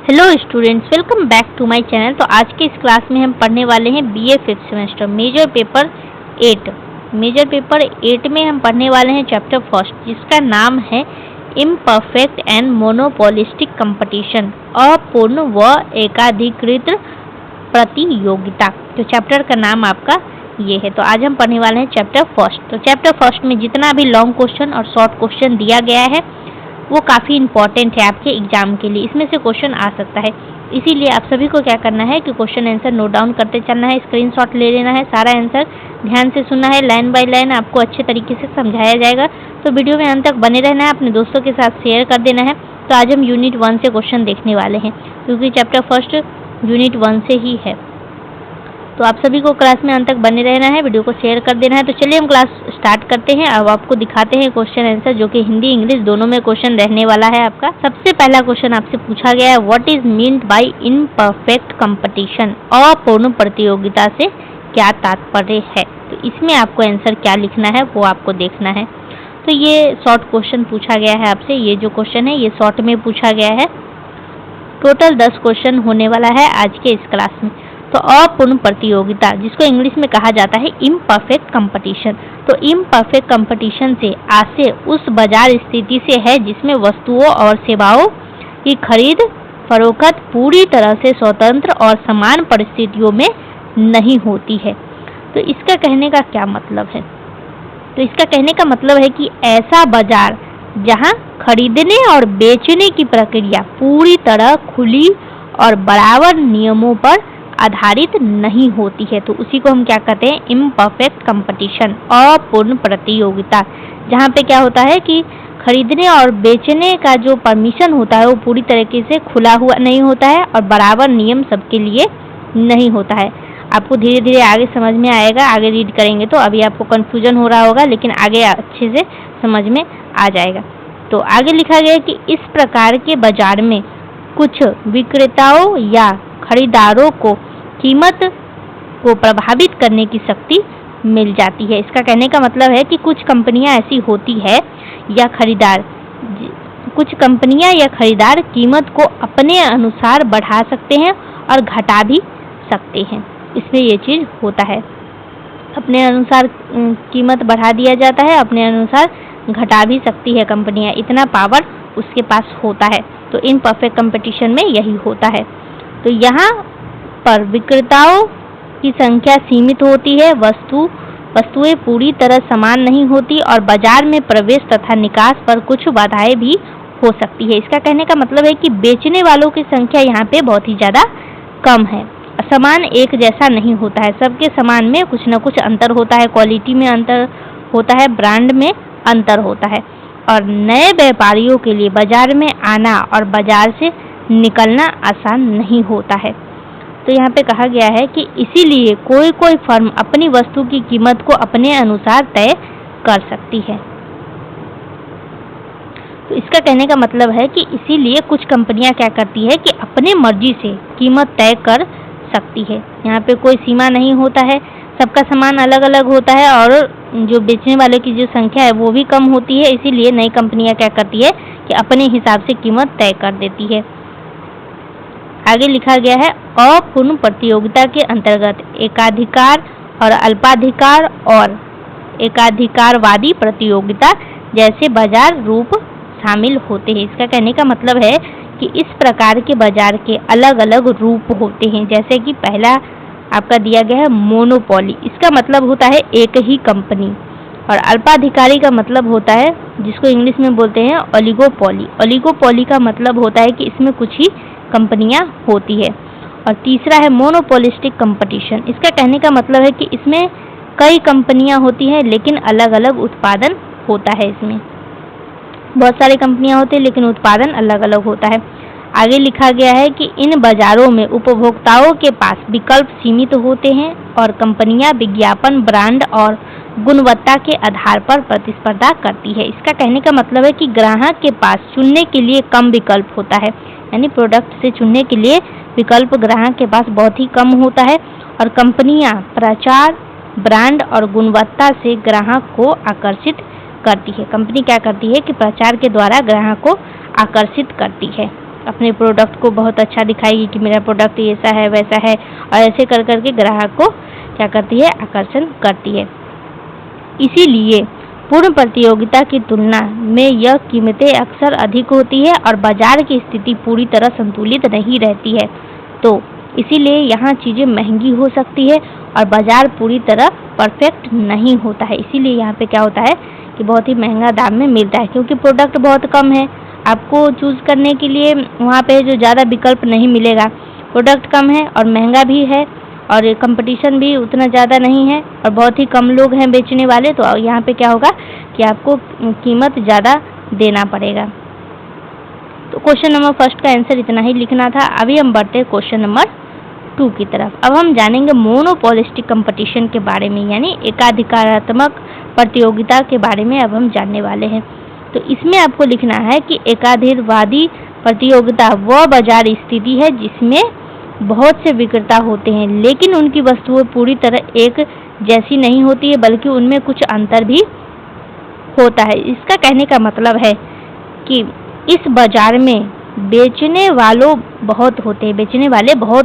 Hello students, welcome back to my channel. तो आज के इस क्लास में हम पढ़ने वाले हैं BA fifth semester major paper 8। Major paper 8 में हम पढ़ने वाले हैं चैप्टर फर्स्ट, जिसका नाम है इम्परफेक्ट एंड मोनोपोलिस्टिक कंपटीशन, अपूर्ण व एकाधिकृत प्रतियोगिता। तो चैप्टर का नाम आपका ये है। तो आज हम पढ़ने वाले हैं चैप्टर फर्स्ट। तो चैप्टर फर्स्ट में जितना भी लॉन्ग क्वेश्चन और शॉर्ट क्वेश्चन दिया गया है वो काफ़ी इंपॉर्टेंट है आपके एग्जाम के लिए। इसमें से क्वेश्चन आ सकता है, इसीलिए आप सभी को क्या करना है कि क्वेश्चन आंसर नोट डाउन करते चलना है, स्क्रीनशॉट ले लेना है, सारा आंसर ध्यान से सुनना है, लाइन बाय लाइन आपको अच्छे तरीके से समझाया जाएगा। तो वीडियो में अंत तक बने रहना है, अपने दोस्तों के साथ शेयर कर देना है। तो आज हम यूनिट 1 से क्वेश्चन देखने वाले हैं, क्योंकि चैप्टर फर्स्ट यूनिट 1 से ही है। तो आप सभी को क्लास में अंत तक बने रहना है, वीडियो को शेयर कर देना है। तो चलिए हम क्लास स्टार्ट करते हैं। अब आपको दिखाते हैं क्वेश्चन आंसर, जो कि हिंदी इंग्लिश दोनों में क्वेश्चन रहने वाला है आपका। सबसे पहला क्वेश्चन आपसे पूछा गया है, what is meant by imperfect competition, अपूर्ण प्रतियोगिता से क्या तात्पर्य है। तो इसमें आपको आंसर क्या लिखना है वो आपको देखना है। तो ये शॉर्ट क्वेश्चन पूछा गया है आपसे। ये जो क्वेश्चन है ये शॉर्ट में पूछा गया है। टोटल 10 क्वेश्चन होने वाला है आज के इस क्लास में। तो अपूर्ण प्रतियोगिता, जिसको इंग्लिश में कहा जाता है इम्परफेक्ट कंपटीशन। तो इम्परफेक्ट कंपटीशन से आशय उस बाजार स्थिति से है जिसमें वस्तुओं और सेवाओं की खरीद फरोख्त पूरी तरह से स्वतंत्र और समान परिस्थितियों में नहीं होती है। तो इसका कहने का क्या मतलब है? तो इसका कहने का मतलब है कि ऐसा बाजार जहां खरीदने और बेचने की प्रक्रिया पूरी तरह खुली और बराबर नियमों पर आधारित नहीं होती है, तो उसी को हम क्या कहते हैं, इम्परफेक्ट कंपटीशन, अपूर्ण प्रतियोगिता। जहाँ पे क्या होता है कि खरीदने और बेचने का जो परमिशन होता है वो पूरी तरीके से खुला हुआ नहीं होता है और बराबर नियम सबके लिए नहीं होता है। आपको धीरे धीरे आगे समझ में आएगा, आगे रीड करेंगे तो अभी आपको कंफ्यूजन हो रहा होगा, लेकिन आगे अच्छे से समझ में आ जाएगा। तो आगे लिखा गया है कि इस प्रकार के बाजार में कुछ विक्रेताओं या खरीदारों को कीमत को प्रभावित करने की शक्ति मिल जाती है। इसका कहने का मतलब है कि कुछ कंपनियां ऐसी होती है या कुछ कंपनियां या खरीदार कीमत को अपने अनुसार बढ़ा सकते हैं और घटा भी सकते हैं। इसमें ये चीज़ होता है, अपने अनुसार कीमत बढ़ा दिया जाता है, अपने अनुसार घटा भी सकती है कंपनियां, इतना पावर उसके पास होता है। तो इम्परफेक्ट कंपटीशन में यही होता है। तो यहाँ पर विक्रेताओं की संख्या सीमित होती है, वस्तुएं पूरी तरह समान नहीं होती और बाजार में प्रवेश तथा निकास पर कुछ बाधाएं भी हो सकती है। इसका कहने का मतलब है कि बेचने वालों की संख्या यहाँ पे बहुत ही ज़्यादा कम है। सामान एक जैसा नहीं होता है, सबके सामान में कुछ न कुछ अंतर होता है, क्वालिटी में अंतर होता है, ब्रांड में अंतर होता है। और नए व्यापारियों के लिए बाजार में आना और बाजार से निकलना आसान नहीं होता है। तो यहाँ पे कहा गया है कि इसीलिए कोई फर्म अपनी वस्तु की कीमत को अपने अनुसार तय कर सकती है। तो इसका कहने का मतलब है कि इसीलिए कुछ कंपनियां क्या करती है कि अपने मर्जी से कीमत तय कर सकती है। यहाँ पे कोई सीमा नहीं होता है, सबका सामान अलग अलग होता है और जो बेचने वाले की जो संख्या है वो भी कम होती है। इसीलिए नई कंपनियां क्या करती है कि अपने हिसाब से कीमत तय कर देती है। आगे लिखा गया है, अपूर्ण प्रतियोगिता के अंतर्गत एकाधिकार और अल्पाधिकार और एकाधिकारवादी प्रतियोगिता जैसे बाजार रूप शामिल होते हैं। इसका कहने का मतलब है कि इस प्रकार के बाजार के अलग अलग रूप होते हैं। जैसे कि पहला आपका दिया गया है मोनोपोली, इसका मतलब होता है एक ही कंपनी, और अल्पाधिकारी का मतलब होता है, जिसको इंग्लिश में बोलते हैं ओलिगोपोली। ओलिगोपोली का मतलब होता है कि इसमें कुछ ही कंपनियां होती है। और तीसरा है मोनोपोलिस्टिक कंपटीशन, इसका कहने का मतलब है कि इसमें कई कंपनियां होती हैं लेकिन अलग अलग उत्पादन होता है। इसमें बहुत सारी कंपनियां होती हैं लेकिन उत्पादन अलग अलग होता है। आगे लिखा गया है कि इन बाजारों में उपभोक्ताओं के पास विकल्प सीमित होते हैं और कंपनियां विज्ञापन, ब्रांड और गुणवत्ता के आधार पर प्रतिस्पर्धा करती है। इसका कहने का मतलब है कि ग्राहक के पास चुनने के लिए कम विकल्प होता है, यानी प्रोडक्ट से चुनने के लिए विकल्प ग्राहक के पास बहुत ही कम होता है। और कंपनियां प्रचार, ब्रांड और गुणवत्ता से ग्राहक को आकर्षित करती है। कंपनी क्या करती है कि प्रचार के द्वारा ग्राहक को आकर्षित करती है। अपने प्रोडक्ट को बहुत अच्छा दिखाएगी कि मेरा प्रोडक्ट ऐसा है वैसा है, और ऐसे कर करके ग्राहक को क्या करती है, आकर्षण करती है। इसीलिए पूर्ण प्रतियोगिता की तुलना में यह कीमतें अक्सर अधिक होती है और बाजार की स्थिति पूरी तरह संतुलित नहीं रहती है। तो इसीलिए यहाँ चीज़ें महंगी हो सकती है और बाजार पूरी तरह परफेक्ट नहीं होता है। इसीलिए यहाँ पे क्या होता है कि बहुत ही महंगा दाम में मिलता है, क्योंकि प्रोडक्ट बहुत कम है। आपको चूज़ करने के लिए वहाँ पे जो ज़्यादा विकल्प नहीं मिलेगा, प्रोडक्ट कम है और महंगा भी है और कंपटीशन भी उतना ज़्यादा नहीं है और बहुत ही कम लोग हैं बेचने वाले। तो यहाँ पे क्या होगा कि आपको कीमत ज़्यादा देना पड़ेगा। तो क्वेश्चन नंबर फर्स्ट का आंसर इतना ही लिखना था। अभी हम बढ़ते हैं क्वेश्चन नंबर 2 की तरफ। अब हम जानेंगे मोनोपोलिस्टिक कंपटीशन के बारे में, यानी एकाधिकारात्मक प्रतियोगिता के बारे में अब हम जानने वाले हैं। तो इसमें आपको लिखना है कि एकाधिकारवादी प्रतियोगिता वह बाजार स्थिति है जिसमें बहुत से विक्रेता होते हैं, लेकिन उनकी वस्तुएं पूरी तरह एक जैसी नहीं होती है, बल्कि उनमें कुछ अंतर भी होता है। इसका कहने का मतलब है कि इस बाजार में बेचने वाले बहुत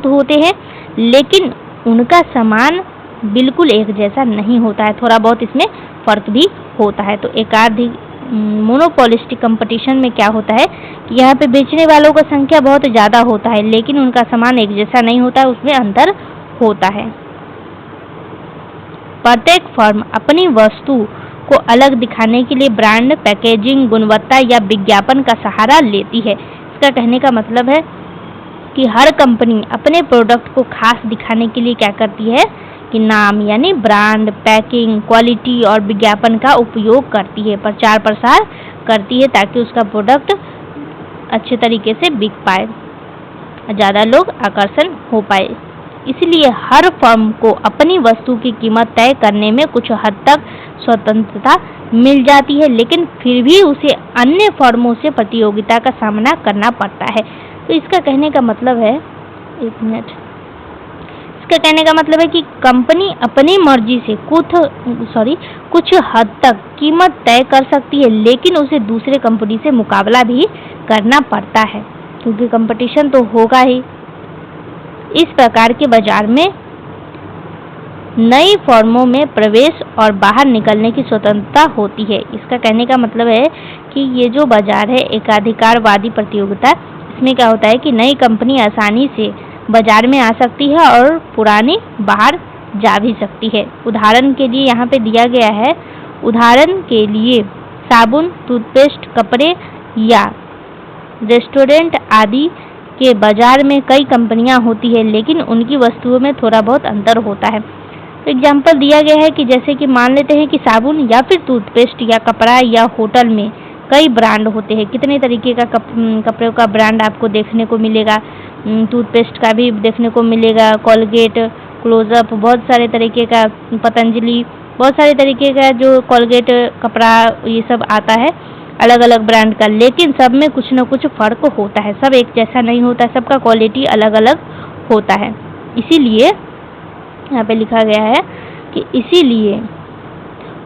होते हैं, लेकिन उनका सामान बिल्कुल एक जैसा नहीं होता है, थोड़ा बहुत इसमें फर्क भी होता है। तो मोनोपोलिस्टिक कंपटीशन में क्या होता है कि यहाँ पे बेचने वालों का संख्या बहुत ज़्यादा होता है, लेकिन उनका सामान एक जैसा नहीं होता है, उसमें अंतर होता है। प्रत्येक फर्म अपनी वस्तु को अलग दिखाने के लिए ब्रांड, पैकेजिंग, गुणवत्ता या विज्ञापन का सहारा लेती है। इसका कहने का मतलब है कि हर कंपनी अपने प्रोडक्ट को खास दिखाने के लिए क्या करती है कि नाम यानी ब्रांड, पैकिंग, क्वालिटी और विज्ञापन का उपयोग करती है, प्रचार प्रसार करती है, ताकि उसका प्रोडक्ट अच्छे तरीके से बिक पाए, ज़्यादा लोग आकर्षण हो पाए। इसलिए हर फर्म को अपनी वस्तु की कीमत तय करने में कुछ हद तक स्वतंत्रता मिल जाती है, लेकिन फिर भी उसे अन्य फर्मों से प्रतियोगिता का सामना करना पड़ता है। तो इसका कहने का मतलब है, इसका कहने का मतलब है कि कंपनी अपनी मर्जी से कुछ हद तक कीमत तय कर सकती है, लेकिन उसे दूसरे कंपनी से मुकाबला भी करना पड़ता है, क्योंकि कंपटीशन तो होगा ही। इस प्रकार के बाजार में नई फर्मों में प्रवेश और बाहर निकलने की स्वतंत्रता होती है। इसका कहने का मतलब है कि ये जो बाजार है एकाधिकारवादी प्रतियोगिता, इसमें क्या होता है कि नई कंपनी आसानी से बाजार में आ सकती है और पुरानी बाहर जा भी सकती है। उदाहरण के लिए यहाँ पे दिया गया है, उदाहरण के लिए साबुन, टूथपेस्ट, कपड़े या रेस्टोरेंट आदि के बाजार में कई कंपनियां होती है, लेकिन उनकी वस्तुओं में थोड़ा बहुत अंतर होता है। एग्जाम्पल दिया गया है कि जैसे कि मान लेते हैं कि साबुन या फिर टूथपेस्ट या कपड़ा या होटल में कई ब्रांड होते हैं। कितने तरीके का कपड़ों का ब्रांड आपको देखने को मिलेगा, टूथपेस्ट का भी देखने को मिलेगा, कोलगेट, क्लोजअप, बहुत सारे तरीके का, पतंजलि, बहुत सारे तरीके का जो कोलगेट कपड़ा ये सब आता है अलग अलग ब्रांड का, लेकिन सब में कुछ न कुछ फ़र्क होता है, सब एक जैसा नहीं होता है, सबका क्वालिटी अलग अलग होता है। इसीलिए यहाँ पे लिखा गया है कि इसीलिए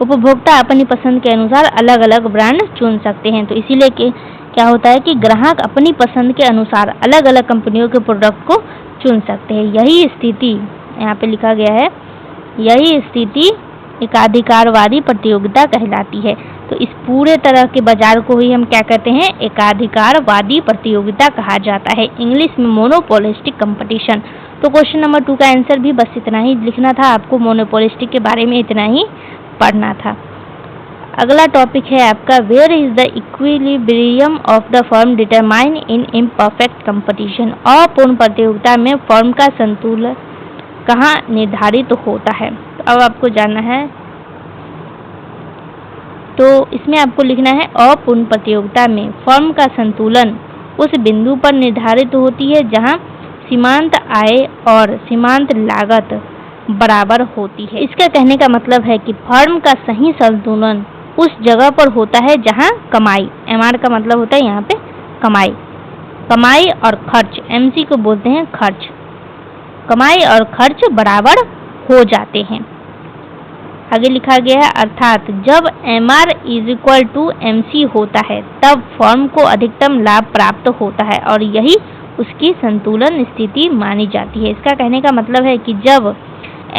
उपभोक्ता अपनी पसंद के अनुसार अलग अलग ब्रांड चुन सकते हैं। तो इसीलिए क्या होता है कि ग्राहक अपनी पसंद के अनुसार अलग अलग कंपनियों के प्रोडक्ट को चुन सकते हैं। यही स्थिति यहाँ पे लिखा गया है, यही स्थिति एकाधिकारवादी प्रतियोगिता कहलाती है। तो इस पूरे तरह के बाजार को ही हम क्या कहते हैं, एकाधिकारवादी प्रतियोगिता कहा जाता है, इंग्लिश में मोनोपोलिस्टिक कंपटीशन। तो क्वेश्चन नंबर 2 का आंसर भी बस इतना ही लिखना था, आपको मोनोपोलिस्टिक के बारे में इतना ही पढ़ना था। अगला टॉपिक है आपका, where is the equilibrium of the firm determine in imperfect competition. अपूर्ण प्रतियोगिता में फर्म का संतुलन कहाँ निर्धारित होता है। तो अब आपको जानना है, तो इसमें आपको लिखना है अपूर्ण प्रतियोगिता में फर्म का संतुलन उस बिंदु पर निर्धारित होती है जहां सीमांत आय और सीमांत लागत बराबर होती है। इसका कहने का मतलब है कि फर्म का सही संतुलन उस जगह पर होता है जहां कमाई, एमआर का मतलब होता है यहाँ पे कमाई और खर्च, एमसी को बोलते हैं खर्च, कमाई और खर्च बराबर हो जाते हैं। आगे लिखा गया है अर्थात जब MR is equal to MC होता है तब फर्म को अधिकतम लाभ प्राप्त होता है और यही उसकी संतुलन स्थिति मानी जाती है। इसका कहने का मतलब है कि जब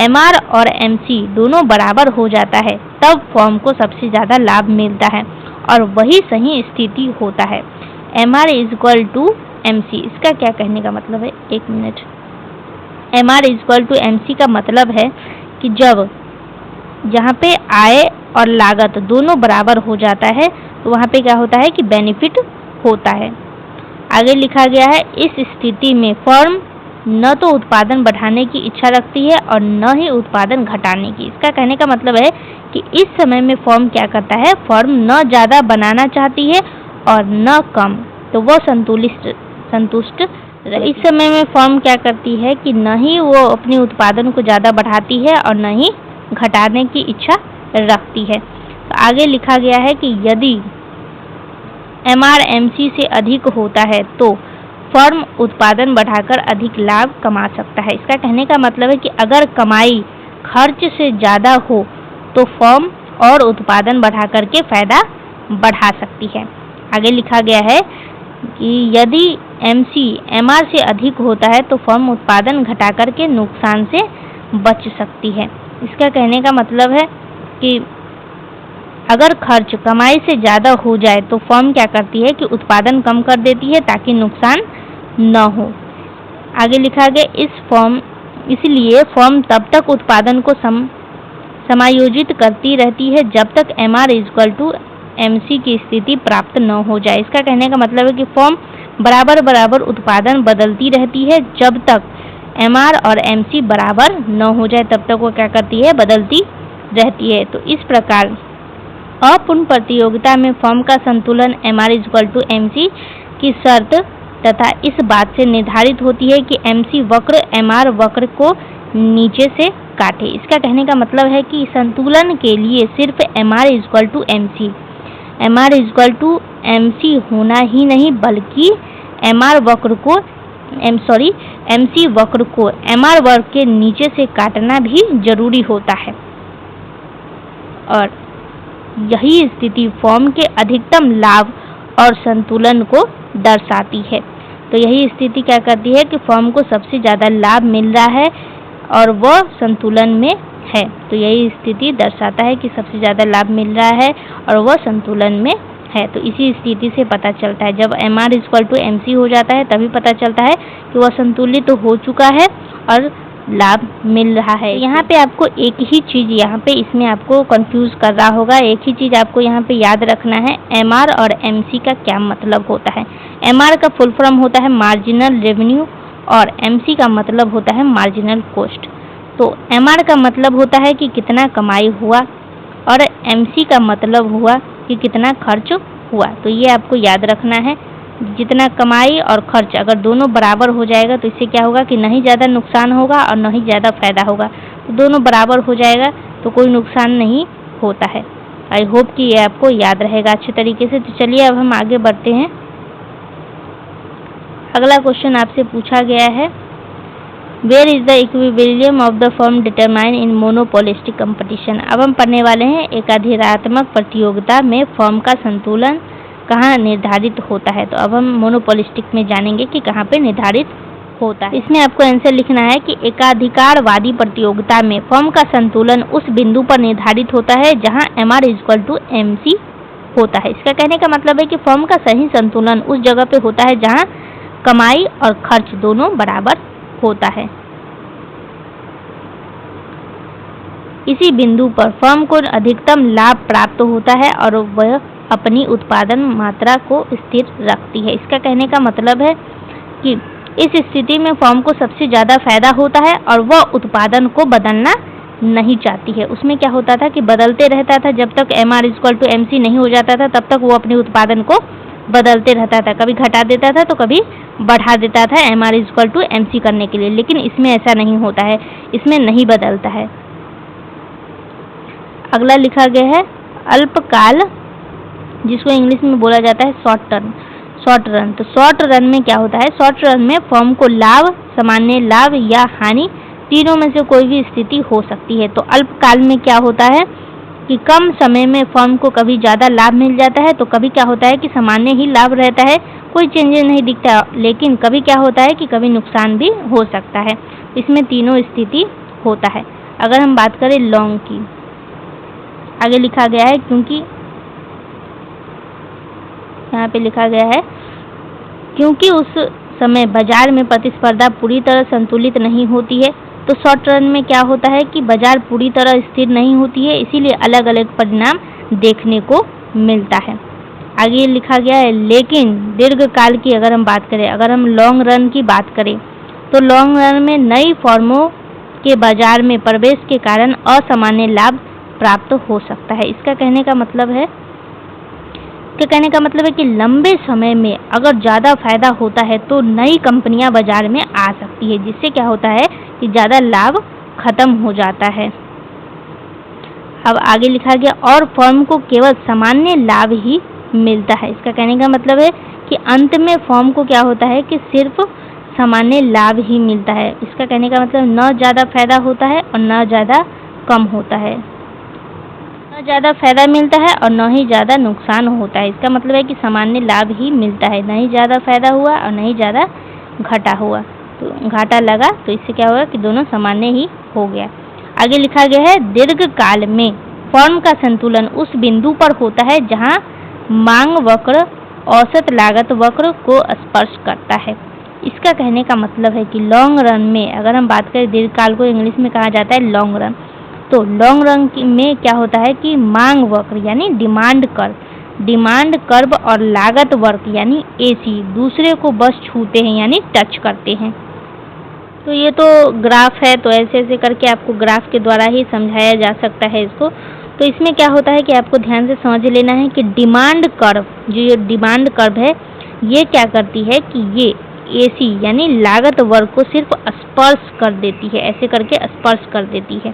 MR और MC दोनों बराबर हो जाता है तब फर्म को सबसे ज़्यादा लाभ मिलता है और वही सही स्थिति होता है। MR is equal to MC, इसका क्या कहने का मतलब है, एक minute. MR is equal to MC का मतलब है कि जब जहाँ पे आय और लागत दोनों बराबर हो जाता है तो वहाँ पे क्या होता है कि बेनिफिट होता है। आगे लिखा गया है इस स्थिति में फर्म न तो उत्पादन बढ़ाने की इच्छा रखती है और न ही उत्पादन घटाने की। इसका कहने का मतलब है कि इस समय में फर्म क्या करता है, फर्म न ज़्यादा बनाना चाहती है और न कम, तो वह संतुष्ट। इस समय में फर्म क्या करती है कि न ही वो अपने उत्पादन को ज़्यादा बढ़ाती है और न ही घटाने की इच्छा रखती है। तो आगे लिखा गया है कि यदि MR MC से अधिक होता है तो फर्म उत्पादन बढ़ाकर अधिक लाभ कमा सकता है। इसका कहने का मतलब है कि अगर कमाई खर्च से ज़्यादा हो तो फर्म और उत्पादन बढ़ा करके फायदा बढ़ा सकती है। आगे लिखा गया है कि यदि MC MR से अधिक होता है तो फर्म उत्पादन घटा करके नुकसान से बच सकती है। इसका कहने का मतलब है कि अगर खर्च कमाई से ज़्यादा हो जाए तो फर्म क्या करती है कि उत्पादन कम कर देती है ताकि नुकसान न हो। आगे लिखा गया इसलिए फर्म तब तक उत्पादन को समायोजित करती रहती है जब तक MR is equal to MC की स्थिति प्राप्त न हो जाए। इसका कहने का मतलब है कि फर्म बराबर बराबर उत्पादन बदलती रहती है, जब तक MR और MC बराबर न हो जाए तब तक वो क्या करती है, बदलती रहती है। तो इस प्रकार अपूर्ण प्रतियोगिता में फर्म का संतुलन MR is equal to MC की शर्त तथा इस बात से निर्धारित होती है कि MC वक्र MR वक्र को नीचे से काटे। इसका कहने का मतलब है कि संतुलन के लिए सिर्फ MR is equal to MC, MR is equal to MC होना ही नहीं बल्कि MC वक्र को MR वक्र के नीचे से काटना भी जरूरी होता है और यही स्थिति फर्म के अधिकतम लाभ और संतुलन को दर्शाती है। तो यही स्थिति क्या करती है कि फर्म को सबसे ज़्यादा लाभ मिल रहा है और वह संतुलन में है। तो यही स्थिति दर्शाता है कि सबसे ज़्यादा लाभ मिल रहा है और वह संतुलन में है। तो इसी स्थिति से पता चलता है, जब MR is equal to MC हो जाता है तभी पता चलता है कि वह संतुलित हो चुका है और लाभ मिल रहा है। यहाँ पे आपको एक ही चीज़ इसमें आपको कंफ्यूज कर रहा होगा, एक ही चीज़ आपको यहाँ पे याद रखना है, MR और MC का क्या मतलब होता है। MR का फुल फॉर्म होता है मार्जिनल रेवेन्यू और MC का मतलब होता है मार्जिनल कॉस्ट। तो MR का मतलब होता है कि कितना कमाई हुआ और MC का मतलब हुआ कि कितना खर्च हुआ। तो ये आपको याद रखना है, जितना कमाई और खर्च अगर दोनों बराबर हो जाएगा तो इससे क्या होगा कि न ही ज़्यादा नुकसान होगा और न ही ज़्यादा फायदा होगा। तो दोनों बराबर हो जाएगा तो कोई नुकसान नहीं होता है। आई होप कि ये आपको याद रहेगा अच्छे तरीके से। तो चलिए अब हम आगे बढ़ते हैं। अगला क्वेश्चन आपसे पूछा गया है, where is the equilibrium of the firm determine in monopolistic competition. अब हम पढ़ने वाले हैं एकाधिरात्मक प्रतियोगिता में फर्म का संतुलन कहाँ निर्धारित होता है। तो अब हम मोनोपोलिस्टिक में जानेंगे कि कहाँ पे निर्धारित होता है। इसमें आपको आंसर लिखना है कि एकाधिकारवादी प्रतियोगिता में फर्म का संतुलन उस बिंदु पर निर्धारित होता है जहाँ MR is equal to MC होता है। इसका कहने का मतलब है कि फर्म का सही संतुलन उस जगह पे होता है जहाँ कमाई और खर्च दोनों बराबर होता है। इसी बिंदु पर फर्म को अधिकतम लाभ प्राप्त होता है और वह अपनी उत्पादन मात्रा को स्थिर रखती है। इसका कहने का मतलब है कि इस स्थिति में फर्म को सबसे ज़्यादा फायदा होता है और वह उत्पादन को बदलना नहीं चाहती है। उसमें क्या होता था कि बदलते रहता था, जब तक MR is equal to MC नहीं हो जाता था तब तक वो अपने उत्पादन को बदलते रहता था, कभी घटा देता था तो कभी बढ़ा देता था MR is equal to MC करने के लिए। लेकिन इसमें ऐसा नहीं होता है, इसमें नहीं बदलता है। अगला लिखा गया है अल्पकाल, जिसको इंग्लिश में बोला जाता है शॉर्ट रन। तो शॉर्ट रन में क्या होता है, शॉर्ट रन में फर्म को लाभ, सामान्य लाभ या हानि तीनों में से कोई भी स्थिति हो सकती है। तो अल्पकाल में क्या होता है कि कम समय में फर्म को कभी ज़्यादा लाभ मिल जाता है, तो कभी क्या होता है कि सामान्य ही लाभ रहता है, कोई चेंजेस नहीं दिखता, लेकिन कभी क्या होता है कि कभी नुकसान भी हो सकता है। इसमें तीनों स्थिति होता है। अगर हम बात करें लॉन्ग की, आगे लिखा गया है, क्योंकि यहाँ पे लिखा गया है क्योंकि उस समय बाजार में प्रतिस्पर्धा पूरी तरह संतुलित नहीं होती है, तो शॉर्ट रन में क्या होता है कि बाजार पूरी तरह स्थिर नहीं होती है, इसीलिए अलग अलग परिणाम देखने को मिलता है। आगे लिखा गया है, लेकिन दीर्घकाल की अगर हम बात करें, अगर हम लॉन्ग रन की बात करें, तो लॉन्ग रन में नई फर्मों के बाजार में प्रवेश के कारण असामान्य लाभ प्राप्त हो सकता है। इसका कहने का मतलब है कि लंबे समय में अगर ज़्यादा फायदा होता है तो नई कंपनियां बाजार में आ सकती है, जिससे क्या होता है कि ज़्यादा लाभ खत्म हो जाता है। अब आगे लिखा गया, और फर्म को केवल सामान्य लाभ ही मिलता है। इसका कहने का मतलब है कि अंत में फर्म को क्या होता है कि सिर्फ सामान्य लाभ ही मिलता है। इसका कहने का मतलब न ज़्यादा फायदा होता है और न ज़्यादा कम होता है, न ज़्यादा फायदा मिलता है और न ही ज़्यादा नुकसान होता है। इसका मतलब है कि सामान्य लाभ ही मिलता है, न ही ज़्यादा फायदा हुआ और न ही ज़्यादा घाटा हुआ, तो घाटा लगा, तो इससे क्या होगा कि दोनों सामान्य ही हो गया। आगे लिखा गया है, दीर्घकाल में फर्म का संतुलन उस बिंदु पर होता है जहां मांग वक्र औसत लागत वक्र को स्पर्श करता है। इसका कहने का मतलब है कि लॉन्ग रन में अगर हम बात करें, दीर्घकाल को इंग्लिश में कहा जाता है लॉन्ग रन, तो लॉन्ग रन में क्या होता है कि मांग वक्र यानी डिमांड कर्व और लागत वक्र यानी AC दूसरे को बस छूते हैं यानी टच करते हैं। तो ये तो ग्राफ है, तो ऐसे ऐसे करके आपको ग्राफ के द्वारा ही समझाया जा सकता है इसको। तो इसमें क्या होता है कि आपको ध्यान से समझ लेना है कि डिमांड कर्व, जो ये डिमांड कर्व है, ये क्या करती है कि ये AC यानी लागत वर्ग को सिर्फ स्पर्श कर देती है, ऐसे करके स्पर्श कर देती है।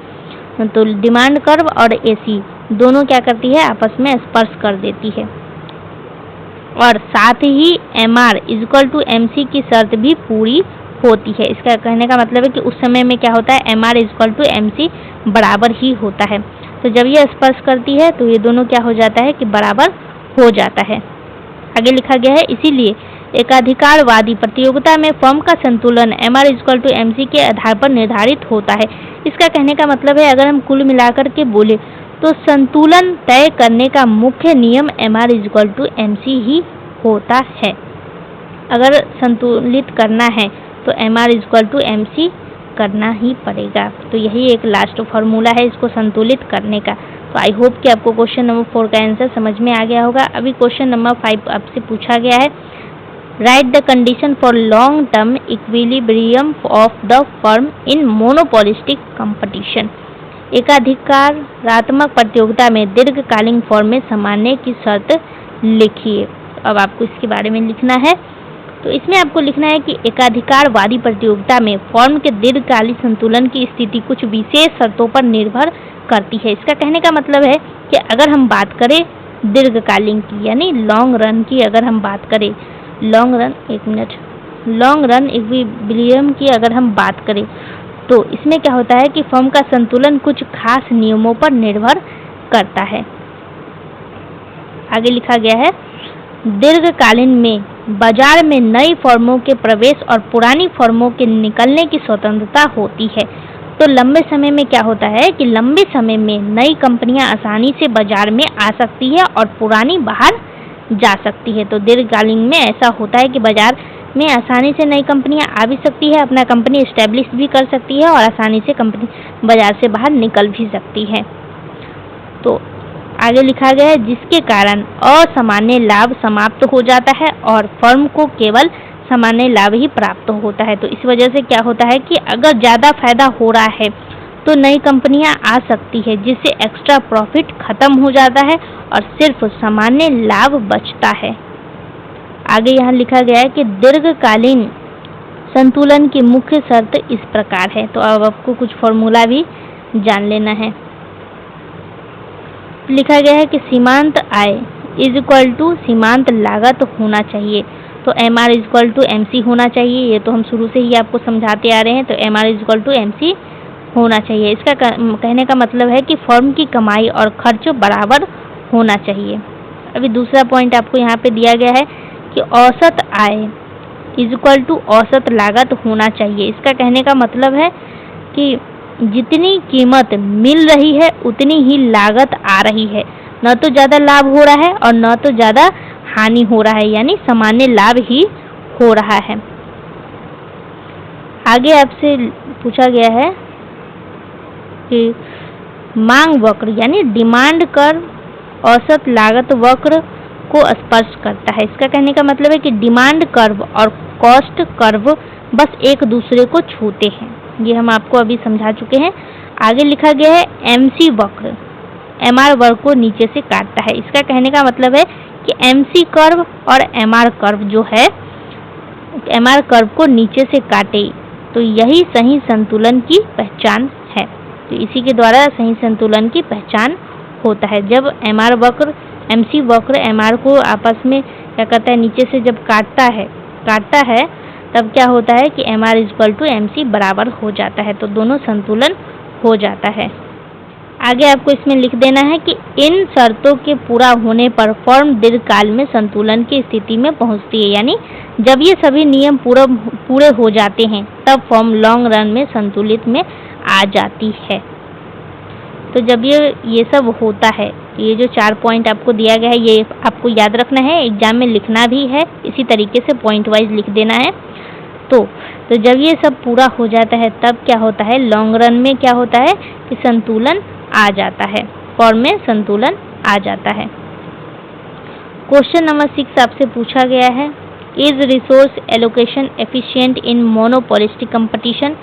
तो डिमांड कर्व और AC दोनों क्या करती है, आपस में स्पर्श कर देती है। और साथ ही MR = MC की शर्त भी पूरी होती है। इसका कहने का मतलब है कि उस समय में क्या होता है, MR = MC बराबर ही होता है। तो जब ये स्पर्श करती है तो ये दोनों क्या हो जाता है कि बराबर हो जाता है। आगे लिखा गया है, इसीलिए एकाधिकारवादी प्रतियोगिता में फर्म का संतुलन MR = MC के आधार पर निर्धारित होता है। इसका कहने का मतलब है, अगर हम कुल मिलाकर के बोले तो संतुलन तय करने का मुख्य नियम MR = MC ही होता है। अगर संतुलित करना है तो MR = MC करना ही पड़ेगा। तो यही एक लास्ट फार्मूला है इसको संतुलित करने का। तो आई होप कि आपको क्वेश्चन नंबर 4 का आंसर समझ में आ गया होगा। अभी क्वेश्चन नंबर 5 आपसे पूछा गया है, write the condition for long term equilibrium of the firm in monopolistic competition. एकाधिकारात्मक प्रतियोगिता में दीर्घकालीन फर्म में सामान्य की शर्त लिखिए। अब आपको इसके बारे में लिखना है। तो इसमें आपको लिखना है कि एकाधिकारवादी प्रतियोगिता में फर्म के दीर्घकालीन संतुलन की स्थिति कुछ विशेष शर्तों पर निर्भर करती है। इसका कहने का मतलब है कि अगर हम बात करें दीर्घकालीन की यानी लॉन्ग रन की, अगर हम बात करें लॉन्ग रन इक्विलिब्रियम की अगर हम बात करें, तो इसमें क्या होता है कि फर्म का संतुलन कुछ खास नियमों पर निर्भर करता है। आगे लिखा गया है, दीर्घकालीन में बाजार में नई फर्मों के प्रवेश और पुरानी फर्मों के निकलने की स्वतंत्रता होती है। तो लंबे समय में क्या होता है कि लंबे समय में नई कंपनियां आसानी से बाजार में आ सकती है और पुरानी बाहर जा सकती है। तो दीर्घकालीन में ऐसा होता है कि बाजार में आसानी से नई कंपनियां आ भी सकती है, अपना कंपनी एस्टेब्लिश भी कर सकती है और आसानी से कंपनी बाजार से बाहर निकल भी सकती है। तो आगे लिखा गया है, जिसके कारण असामान्य लाभ समाप्त हो जाता है और फर्म को केवल सामान्य लाभ ही प्राप्त होता है। तो इस वजह से क्या होता है कि अगर ज़्यादा फायदा हो रहा है तो नई कंपनियां आ सकती है, जिससे एक्स्ट्रा प्रॉफिट खत्म हो जाता है और सिर्फ सामान्य लाभ बचता है। आगे यहाँ लिखा गया है कि दीर्घकालीन संतुलन की मुख्य शर्त इस प्रकार है। तो अब आपको कुछ फॉर्मूला भी जान लेना है। लिखा गया है कि सीमांत आय = सीमांत लागत होना चाहिए। तो MR इक्वल टू MC होना चाहिए। ये तो हम शुरू से ही आपको समझाते आ रहे हैं। तो MR इक्वल टू MC होना चाहिए। इसका कहने का मतलब है कि फर्म की कमाई और खर्च बराबर होना चाहिए। अभी दूसरा पॉइंट आपको यहाँ पे दिया गया है कि औसत आय इक्वल टू औसत लागत होना चाहिए। इसका कहने का मतलब है कि जितनी कीमत मिल रही है उतनी ही लागत आ रही है, न तो ज़्यादा लाभ हो रहा है और न तो ज़्यादा हानि हो रहा है, यानी सामान्य लाभ ही हो रहा है। आगे आपसे पूछा गया है कि मांग वक्र यानी डिमांड कर्व औसत लागत वक्र को स्पर्श करता है। इसका कहने का मतलब है कि डिमांड कर्व और कॉस्ट कर्व बस एक दूसरे को छूते हैं। ये हम आपको अभी समझा चुके हैं। आगे लिखा गया है MC वक्र MR वक्र को नीचे से काटता है। इसका कहने का मतलब है कि MC कर्व और MR कर्व जो है, MR कर्व को नीचे से काटे तो यही सही संतुलन की पहचान है। तो इसी के द्वारा सही संतुलन की पहचान होता है। जब MR वक्र MC वक्र MR को आपस में क्या करता है, नीचे से जब काटता है तब क्या होता है कि MR इक्वल टू MC बराबर हो जाता है, तो दोनों संतुलन हो जाता है। आगे आपको इसमें लिख देना है कि इन शर्तों के पूरा होने पर फर्म दीर्घकाल में संतुलन की स्थिति में पहुंचती है। यानी जब ये सभी नियम पूरे हो जाते हैं तब फर्म लॉन्ग रन में संतुलित में आ जाती है। तो जब ये सब होता है, ये जो 4 पॉइंट आपको दिया गया है ये आपको याद रखना है, एग्जाम में लिखना भी है, इसी तरीके से पॉइंट वाइज लिख देना है। तो जब ये सब पूरा हो जाता है तब क्या होता है, लॉन्ग रन में क्या होता है कि संतुलन आ जाता है, फॉर्म में संतुलन आ जाता है। क्वेश्चन नंबर 6 आपसे पूछा गया है, is resource allocation efficient in monopolistic competition?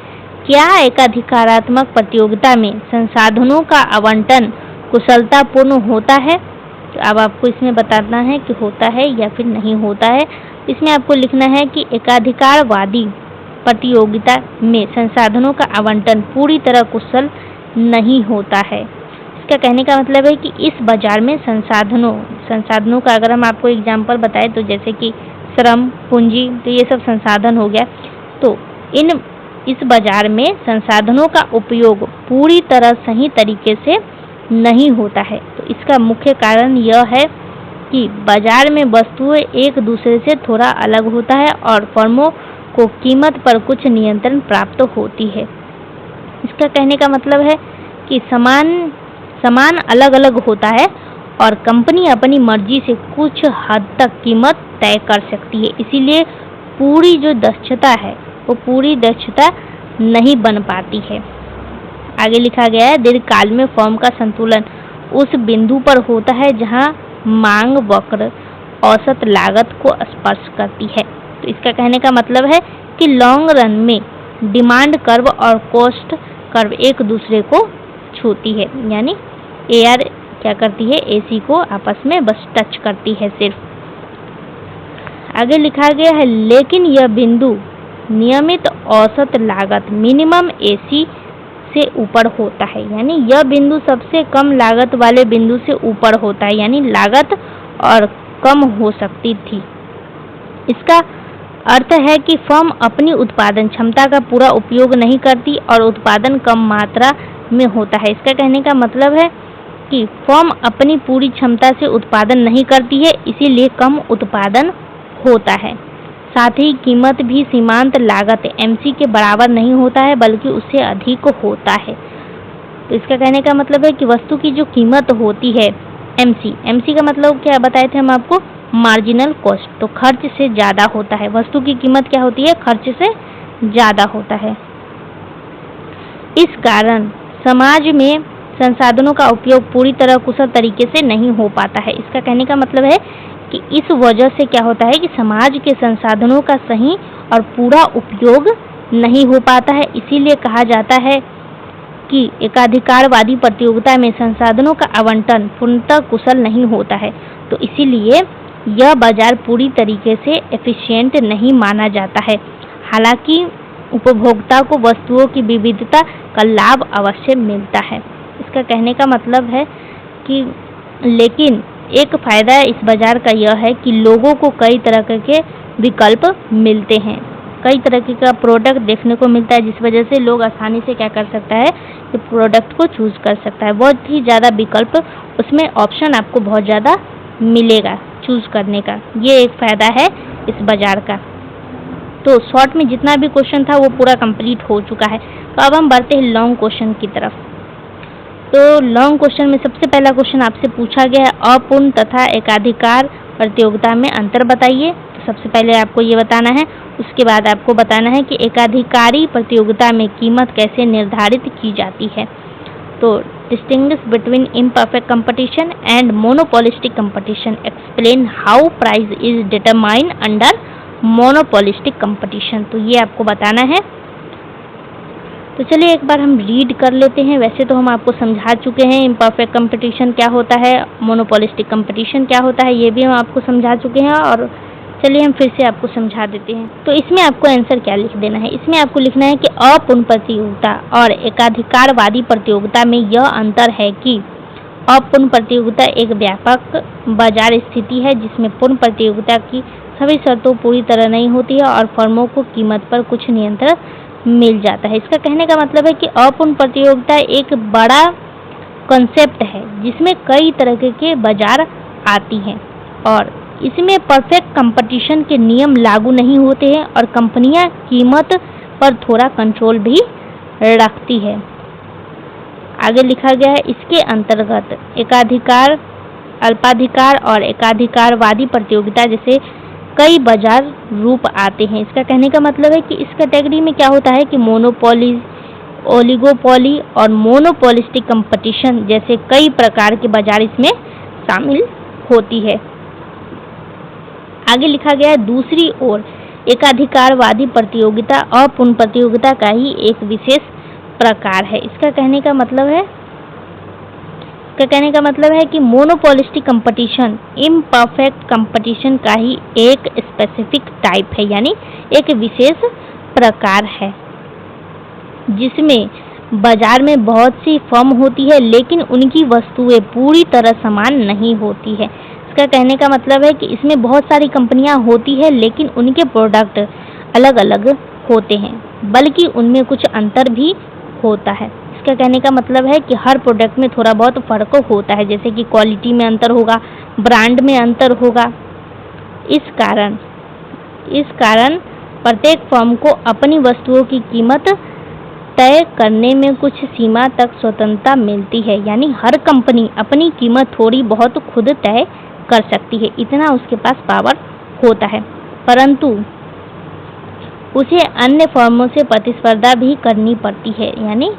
क्या एकाधिकारात्मक प्रतियोगिता में संसाधनों का आवंटन कुशलतापूर्ण होता है? तो अब आपको इसमें बताना है कि होता है या फिर नहीं होता है। इसमें आपको लिखना है कि एकाधिकारवादी प्रतियोगिता में संसाधनों का आवंटन पूरी तरह कुशल नहीं होता है। इसका कहने का मतलब है कि इस बाजार में संसाधनों का अगर हम आपको एग्जाम्पल बताएं तो जैसे कि श्रम, पूंजी, तो ये सब संसाधन हो गया। तो इस बाजार में संसाधनों का उपयोग पूरी तरह सही तरीके से नहीं होता है। तो इसका मुख्य कारण यह है कि बाजार में वस्तुएं एक दूसरे से थोड़ा अलग होता है और फर्मों को कीमत पर कुछ नियंत्रण प्राप्त होती है। इसका कहने का मतलब है कि सामान अलग अलग होता है और कंपनी अपनी मर्जी से कुछ हद तक कीमत तय कर सकती है। इसीलिए पूरी जो दक्षता है वो पूरी दक्षता नहीं बन पाती है। आगे लिखा गया है, दीर्घकाल में फर्म का संतुलन उस बिंदु पर होता है जहां मांग वक्र औसत लागत को स्पर्श करती है। तो इसका कहने का मतलब है कि लॉन्ग रन में डिमांड कर्व और कॉस्ट कर्व एक दूसरे को छूती है, यानी AR क्या करती है, AC को आपस में बस टच करती है सिर्फ। आगे लिखा गया है, लेकिन यह बिंदु नियमित औसत लागत मिनिमम AC से ऊपर होता है। यानी यह बिंदु सबसे कम लागत वाले बिंदु से ऊपर होता है, यानी लागत और कम हो सकती थी। इसका अर्थ है कि फर्म अपनी उत्पादन क्षमता का पूरा उपयोग नहीं करती और उत्पादन कम मात्रा में होता है। इसका कहने का मतलब है कि फर्म अपनी पूरी क्षमता से उत्पादन नहीं करती है, इसीलिए कम उत्पादन होता है। साथ ही कीमत भी सीमांत लागत MC के बराबर नहीं होता है, बल्कि उससे अधिक होता है। तो इसका कहने का मतलब है कि वस्तु की जो कीमत होती है MC का मतलब क्या बताए थे हम आपको, मार्जिनल कॉस्ट, तो खर्च से ज़्यादा होता है। वस्तु की कीमत क्या होती है, खर्च से ज़्यादा होता है। इस कारण समाज में संसाधनों का उपयोग पूरी तरह कुशल तरीके से नहीं हो पाता है। इसका कहने का मतलब है कि इस वजह से क्या होता है कि समाज के संसाधनों का सही और पूरा उपयोग नहीं हो पाता है। इसीलिए कहा जाता है कि एकाधिकारवादी प्रतियोगिता में संसाधनों का आवंटन पूर्णतः कुशल नहीं होता है। तो इसीलिए यह बाजार पूरी तरीके से एफिशिएंट नहीं माना जाता है। हालांकि उपभोक्ता को वस्तुओं की विविधता का लाभ अवश्य मिलता है। इसका कहने का मतलब है कि लेकिन एक फ़ायदा इस बाज़ार का यह है कि लोगों को कई तरह के विकल्प मिलते हैं, कई तरह का प्रोडक्ट देखने को मिलता है, जिस वजह से लोग आसानी से क्या कर सकता है कि प्रोडक्ट को चूज़ कर सकता है। बहुत ही ज़्यादा विकल्प, उसमें ऑप्शन आपको बहुत ज़्यादा मिलेगा चूज़ करने का। ये एक फ़ायदा है इस बाज़ार का। तो शॉर्ट में जितना भी क्वेश्चन था वो पूरा कंप्लीट हो चुका है। तो अब हम बढ़ते हैं लॉन्ग क्वेश्चन की तरफ। तो लॉन्ग क्वेश्चन में सबसे पहला क्वेश्चन आपसे पूछा गया है अपूर्ण तथा एकाधिकार प्रतियोगिता में अंतर बताइए। तो सबसे पहले आपको ये बताना है, उसके बाद आपको बताना है कि एकाधिकारी प्रतियोगिता में कीमत कैसे निर्धारित की जाती है। तो distinguish between imperfect competition and monopolistic competition, explain how price is determined under monopolistic competition. तो ये आपको बताना है। तो चलिए एक बार हम रीड कर लेते हैं। वैसे तो हम आपको समझा चुके हैं इम्परफेक्ट कंपटीशन क्या होता है, मोनोपोलिस्टिक कंपटीशन क्या होता है, ये भी हम आपको समझा चुके हैं। और चलिए हम फिर से आपको समझा देते हैं। तो इसमें आपको आंसर क्या लिख देना है, इसमें आपको लिखना है कि अपूर्ण प्रतियोगिता और एकाधिकारवादी प्रतियोगिता में यह अंतर है कि अपूर्ण प्रतियोगिता एक व्यापक बाजार स्थिति है जिसमें पूर्ण प्रतियोगिता की सभी शर्तों पूरी तरह नहीं होती है और फर्मों को कीमत पर कुछ नियंत्रण मिल जाता है। इसका कहने का मतलब है कि अपूर्ण प्रतियोगिता एक बड़ा कॉन्सेप्ट है जिसमें कई तरह के बाजार आती हैं और इसमें परफेक्ट कंपटीशन के नियम लागू नहीं होते हैं और कंपनियां कीमत पर थोड़ा कंट्रोल भी रखती है। आगे लिखा गया है इसके अंतर्गत एकाधिकार, अल्पाधिकार और एकाधिकारवादी प्रतियोगिता जैसे कई बाजार रूप आते हैं। इसका कहने का मतलब है कि इस कैटेगरी में क्या होता है कि मोनोपोली, ओलिगोपोली और मोनोपोलिस्टिक कंपटीशन जैसे कई प्रकार के बाजार इसमें शामिल होती है। आगे लिखा गया है दूसरी ओर एकाधिकारवादी प्रतियोगिता अपूर्ण प्रतियोगिता का ही एक विशेष प्रकार है। इसका कहने का मतलब है कि मोनोपोलिस्टिक कंपटीशन इम्परफेक्ट कंपटीशन का ही एक स्पेसिफिक टाइप है, यानी एक विशेष प्रकार है जिसमें बाजार में बहुत सी फर्म होती है लेकिन उनकी वस्तुएं पूरी तरह समान नहीं होती है। इसका कहने का मतलब है कि इसमें बहुत सारी कंपनियां होती है लेकिन उनके प्रोडक्ट अलग अलग होते हैं, बल्कि उनमें कुछ अंतर भी होता है। इसका कहने का मतलब है कि हर प्रोडक्ट में थोड़ा बहुत फर्क होता है, जैसे कि क्वालिटी में अंतर होगा, ब्रांड में अंतर होगा। इस कारण प्रत्येक फर्म को अपनी वस्तुओं की कीमत तय करने में कुछ सीमा तक स्वतंत्रता मिलती है, यानी हर कंपनी अपनी कीमत थोड़ी बहुत खुद तय कर सकती है, इतना उसके पास पावर होता है। परंतु उसे अन्य फर्मों से प्रतिस्पर्धा भी करनी पड़ती है, यानी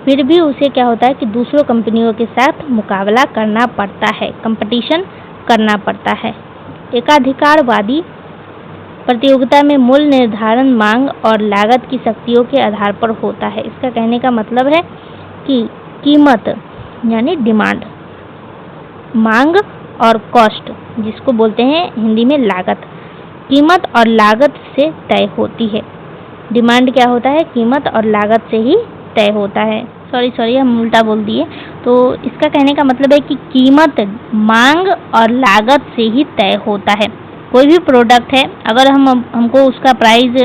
फिर भी उसे क्या होता है कि दूसरों कंपनियों के साथ मुकाबला करना पड़ता है, कंपटीशन करना पड़ता है। एकाधिकारवादी प्रतियोगिता में मूल्य निर्धारण मांग और लागत की शक्तियों के आधार पर होता है। इसका कहने का मतलब है कि कीमत यानी डिमांड, मांग और कॉस्ट जिसको बोलते हैं हिंदी में लागत, कीमत और लागत से तय होती है। डिमांड क्या होता है, कीमत और लागत से ही तय होता है। सॉरी हम उल्टा बोल दिए। तो इसका कहने का मतलब है कि कीमत मांग और लागत से ही तय होता है। कोई भी प्रोडक्ट है, अगर हमको उसका प्राइस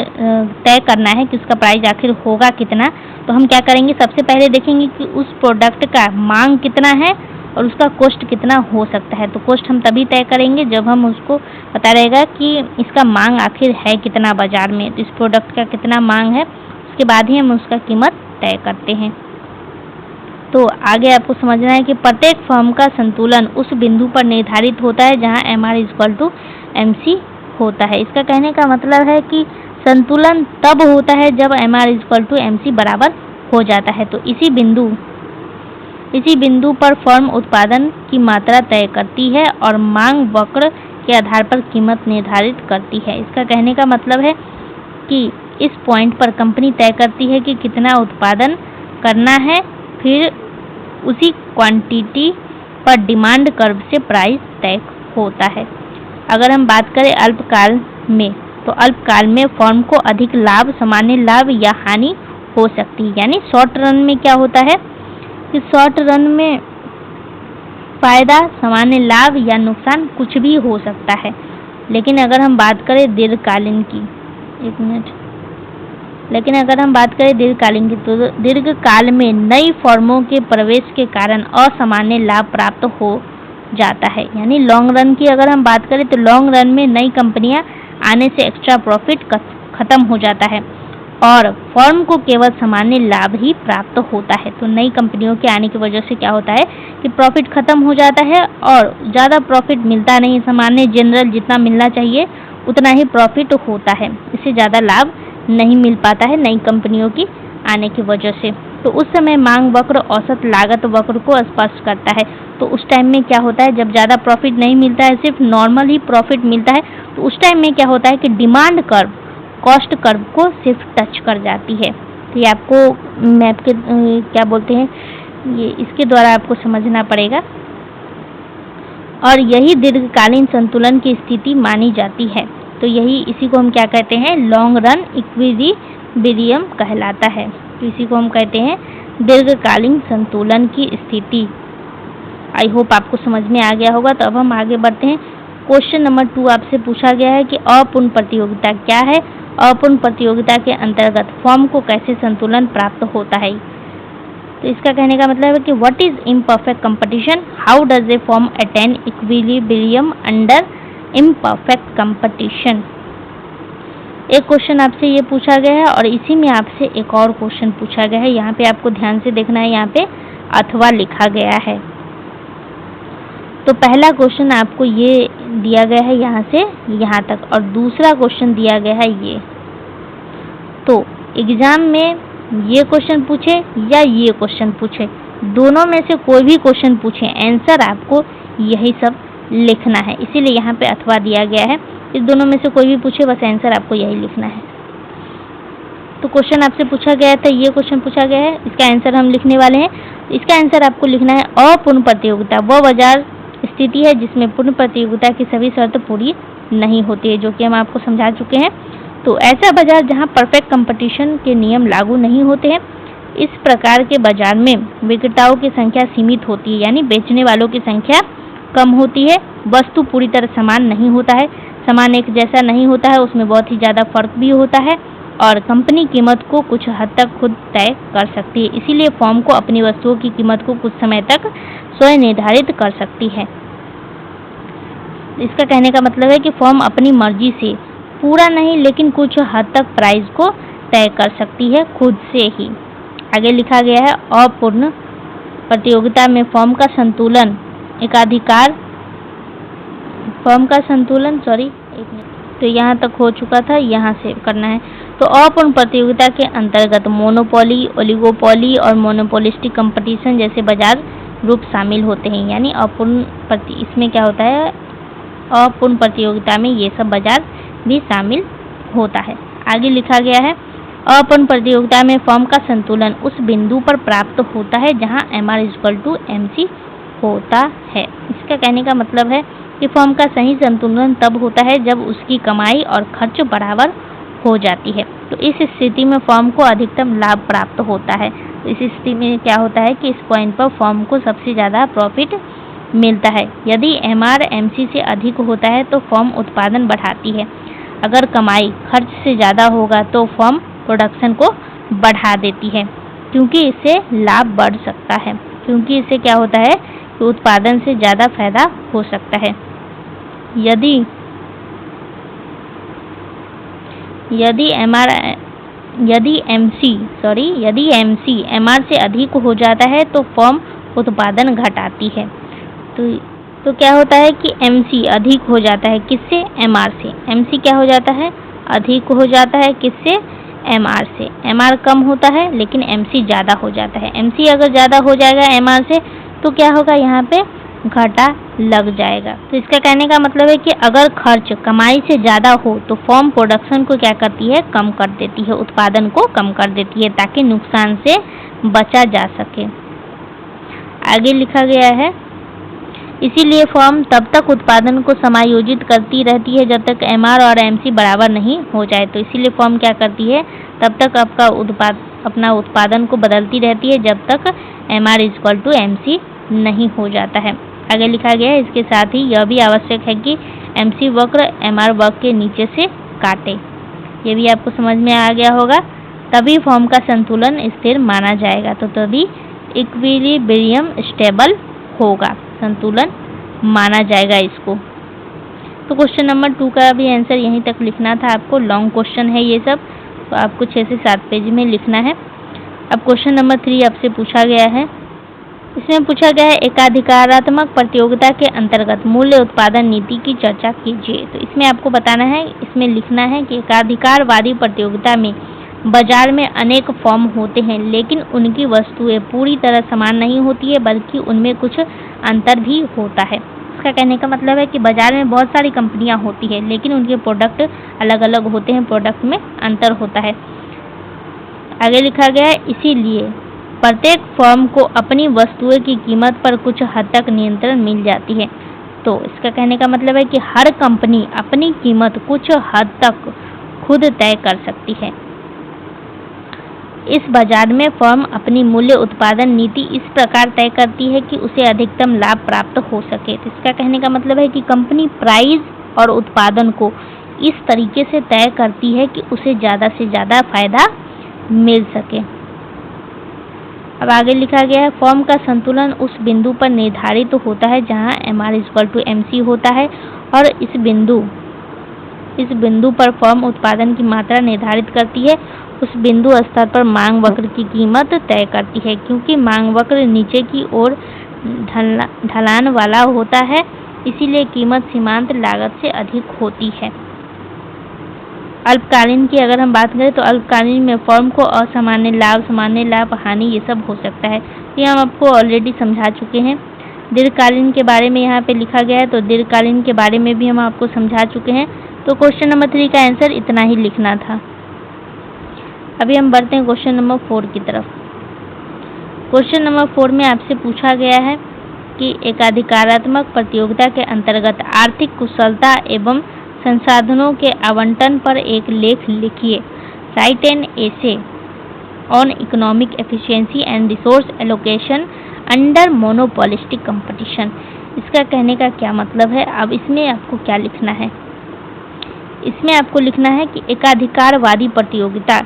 तय करना है कि उसका प्राइस आखिर होगा कितना, तो हम क्या करेंगे, सबसे पहले देखेंगे कि उस प्रोडक्ट का मांग कितना है और उसका कॉस्ट कितना हो सकता है। तो कॉस्ट हम तभी तय करेंगे जब हम उसको पता रहेगा कि इसका मांग आखिर है कितना बाजार में, तो इस प्रोडक्ट का कितना मांग है, उसके बाद ही हम उसका कीमत तय करते हैं। तो आगे आपको समझना है कि प्रत्येक फर्म का संतुलन उस बिंदु पर निर्धारित होता है जहां MR=MC होता है। इसका कहने का मतलब है कि संतुलन तब होता है जब MR=MC बराबर हो जाता है। तो इसी बिंदु पर फर्म उत्पादन की मात्रा तय करती है और मांग वक्र के आधार पर कीमत निर्धारित करती है। इसका कहने का मतलब है कि इस पॉइंट पर कंपनी तय करती है कि कितना उत्पादन करना है, फिर उसी क्वांटिटी पर डिमांड कर्व से प्राइस तय होता है। अगर हम बात करें अल्पकाल में, तो अल्पकाल में फर्म को अधिक लाभ, सामान्य लाभ या हानि हो सकती है। यानी शॉर्ट रन में क्या होता है कि शॉर्ट रन में फायदा, सामान्य लाभ या नुकसान कुछ भी हो सकता है। लेकिन अगर हम बात करें दीर्घकालीन की, तो दीर्घकाल में नई फर्मों के प्रवेश के कारण असामान्य लाभ प्राप्त हो जाता है। यानी लॉन्ग रन की अगर हम बात करें तो लॉन्ग रन में नई कंपनियां आने से एक्स्ट्रा प्रॉफिट खत्म हो जाता है और फर्म को केवल सामान्य लाभ ही प्राप्त होता है। तो नई कंपनियों के आने की वजह से क्या होता है कि प्रॉफिट खत्म हो जाता है और ज़्यादा प्रॉफिट मिलता नहीं, सामान्य जनरल जितना मिलना चाहिए उतना ही प्रॉफिट होता है, इससे ज़्यादा लाभ नहीं मिल पाता है नई कंपनियों की आने की वजह से। तो उस समय मांग वक्र औसत लागत वक्र को स्पष्ट करता है। तो उस टाइम में क्या होता है, जब ज़्यादा प्रॉफिट नहीं मिलता है, सिर्फ नॉर्मल ही प्रॉफिट मिलता है, तो उस टाइम में क्या होता है कि डिमांड कर्व कॉस्ट कर्व को सिर्फ टच कर जाती है। तो ये आपको मैप के क्या बोलते हैं, ये इसके द्वारा आपको समझना पड़ेगा और यही दीर्घकालीन संतुलन की स्थिति मानी जाती है। तो यही इसी को हम क्या कहते हैं, लॉन्ग रन इक्विलिब्रियम कहलाता है। तो इसी को हम कहते हैं दीर्घकालीन संतुलन की स्थिति। आई होप आपको समझ में आ गया होगा। तो अब हम आगे बढ़ते हैं। क्वेश्चन नंबर 2 आपसे पूछा गया है कि अपूर्ण प्रतियोगिता क्या है। अपूर्ण प्रतियोगिता के अंतर्गत फर्म को कैसे संतुलन प्राप्त होता है। तो इसका कहने का मतलब है कि what is imperfect competition, how does a firm attain equilibrium under imperfect competition. एक क्वेश्चन आपसे ये पूछा गया है और इसी में आपसे एक और क्वेश्चन पूछा गया है। यहाँ पे आपको ध्यान से देखना है, यहाँ पे अथवा लिखा गया है। तो पहला क्वेश्चन आपको ये दिया गया है यहाँ से यहाँ तक और दूसरा क्वेश्चन दिया गया है ये। तो एग्जाम में ये क्वेश्चन पूछे या ये क्वेश्चन पूछे, दोनों में से कोई भी क्वेश्चन पूछे, आंसर आपको यही सब लिखना है। इसीलिए यहाँ पे अथवा दिया गया है। इस दोनों में से कोई भी पूछे, बस आंसर आपको यही लिखना है। तो क्वेश्चन आपसे पूछा गया था, ये क्वेश्चन पूछा गया है, इसका आंसर हम लिखने वाले हैं। इसका आंसर आपको लिखना है अपूर्ण प्रतियोगिता वह बाजार स्थिति है जिसमें पूर्ण प्रतियोगिता की सभी शर्तें पूरी नहीं होती है, जो कि हम आपको समझा चुके हैं। तो ऐसा बाजार जहां परफेक्ट कंपटीशन के नियम लागू नहीं होते हैं। इस प्रकार के बाजार में विक्रेताओं की संख्या सीमित होती है, यानी बेचने वालों की संख्या कम होती है। वस्तु पूरी तरह समान नहीं होता है, सामान एक जैसा नहीं होता है, उसमें बहुत ही ज़्यादा फर्क भी होता है और कंपनी कीमत को कुछ हद तक खुद तय कर सकती है। इसीलिए फर्म को अपनी वस्तुओं की कीमत को कुछ समय तक स्वयं निर्धारित कर सकती है। इसका कहने का मतलब है कि फर्म अपनी मर्जी से, पूरा नहीं लेकिन कुछ हद तक प्राइस को तय कर सकती है खुद से ही। आगे लिखा गया है अपूर्ण प्रतियोगिता में फर्म का संतुलन एकाधिकार, फर्म का संतुलन तो यहाँ तक हो चुका था, यहाँ से करना है। तो अपूर्ण प्रतियोगिता के अंतर्गत मोनोपोली, ओलिगोपोली और मोनोपोलिस्टिक कंपटीशन जैसे बाजार रूप शामिल होते हैं। यानी इसमें क्या होता है, अपूर्ण प्रतियोगिता में ये सब बाजार भी शामिल होता है। आगे लिखा गया है अपूर्ण प्रतियोगिता में फर्म का संतुलन उस बिंदु पर प्राप्त होता है जहां MR=MC होता है। इसका कहने का मतलब है कि फर्म का सही संतुलन तब होता है जब उसकी कमाई और खर्च बराबर हो जाती है। तो इस स्थिति में फर्म को अधिकतम लाभ प्राप्त होता है। तो इस स्थिति में क्या होता है कि इस पॉइंट पर फर्म को सबसे ज़्यादा प्रॉफिट मिलता है। यदि MR MC से अधिक होता है तो फर्म उत्पादन बढ़ाती है। अगर कमाई खर्च से ज़्यादा होगा तो फर्म प्रोडक्शन को बढ़ा देती है, क्योंकि इससे लाभ बढ़ सकता है, क्योंकि इससे क्या होता है कि उत्पादन से ज़्यादा फायदा हो सकता है। यदि MC MR से अधिक हो जाता है तो फर्म उत्पादन घटाती है। तो क्या होता है कि MC अधिक हो जाता है किससे, MR से। MC क्या हो जाता है, अधिक हो जाता है किससे, MR से। MR कम होता है लेकिन MC ज़्यादा हो जाता है। MC अगर ज़्यादा हो जाएगा MR से तो क्या होगा, यहाँ पे घाटा लग जाएगा। तो इसका कहने का मतलब है कि अगर खर्च कमाई से ज़्यादा हो तो फर्म प्रोडक्शन को क्या करती है, कम कर देती है, उत्पादन को कम कर देती है ताकि नुकसान से बचा जा सके। आगे लिखा गया है इसीलिए फर्म तब तक उत्पादन को समायोजित करती रहती है जब तक MR और MC बराबर नहीं हो जाए। तो इसीलिए फर्म क्या करती है, तब तक अपना उत्पादन को बदलती रहती है जब तक MR=MC नहीं हो जाता है। आगे लिखा गया है इसके साथ ही यह भी आवश्यक है कि MC वक्र MR वक्र के नीचे से काटे। ये भी आपको समझ में आ गया होगा। तभी फॉर्म का संतुलन स्थिर माना जाएगा, तो तभी इक्विलिब्रियम स्टेबल होगा, संतुलन माना जाएगा इसको। तो क्वेश्चन नंबर 2 का भी आंसर यहीं तक लिखना था आपको। लॉन्ग क्वेश्चन है ये सब, तो आपको 6 से 7 पेज में लिखना है। अब क्वेश्चन नंबर 3 आपसे पूछा गया है। इसमें पूछा गया है एकाधिकारात्मक प्रतियोगिता के अंतर्गत मूल्य उत्पादन नीति की चर्चा कीजिए। तो इसमें आपको बताना है, इसमें लिखना है कि एकाधिकारवादी प्रतियोगिता में बाजार में अनेक फर्म होते हैं, लेकिन उनकी वस्तुएं पूरी तरह समान नहीं होती है, बल्कि उनमें कुछ अंतर भी होता है। इसका कहने का मतलब है कि बाजार में बहुत सारी कंपनियां होती है, लेकिन उनके प्रोडक्ट अलग अलग होते हैं, प्रोडक्ट में अंतर होता है। आगे लिखा गया है इसीलिए प्रत्येक फर्म को अपनी वस्तुएं की कीमत पर कुछ हद तक नियंत्रण मिल जाती है। तो इसका कहने का मतलब है कि हर कंपनी अपनी कीमत कुछ हद तक खुद तय कर सकती है। इस बाजार में फर्म अपनी मूल्य उत्पादन नीति इस प्रकार तय करती है कि उसे अधिकतम लाभ प्राप्त हो सके। तो इसका कहने का मतलब है कि कंपनी प्राइस और उत्पादन को इस तरीके से तय करती है कि उसे ज़्यादा से ज़्यादा फायदा मिल सके। अब आगे लिखा गया है फर्म का संतुलन उस बिंदु पर निर्धारित होता है जहां MR=MC होता है, और इस बिंदु पर फर्म उत्पादन की मात्रा निर्धारित करती है। उस बिंदु स्तर पर मांग वक्र की कीमत तय करती है। क्योंकि मांग वक्र नीचे की ओर ढलान वाला होता है, इसीलिए कीमत सीमांत लागत से अधिक होती है। अल्पकालीन की अगर हम बात करें तो अल्पकालीन में फर्म को असामान्य लाभ, सामान्य लाभ, हानि ये सब हो सकता है। ये हम आपको ऑलरेडी समझा चुके हैं। दीर्घकालीन के बारे में यहाँ पे लिखा गया है, तो दीर्घकालीन के बारे में भी हम आपको समझा चुके हैं। तो क्वेश्चन नंबर 3 का आंसर इतना ही लिखना था। अभी हम बढ़ते हैं क्वेश्चन नंबर 4 की तरफ। क्वेश्चन नंबर 4 में आपसे पूछा गया है कि एकाधिकारात्मक प्रतियोगिता के अंतर्गत आर्थिक कुशलता एवं संसाधनों के आवंटन पर एक लेख लिखिए। Right an essay on economic efficiency and resource allocation under monopolistic competition. इसका कहने का क्या मतलब है? अब इसमें आपको क्या लिखना है? इसमें आपको लिखना है कि एकाधिकारवादी प्रतियोगिता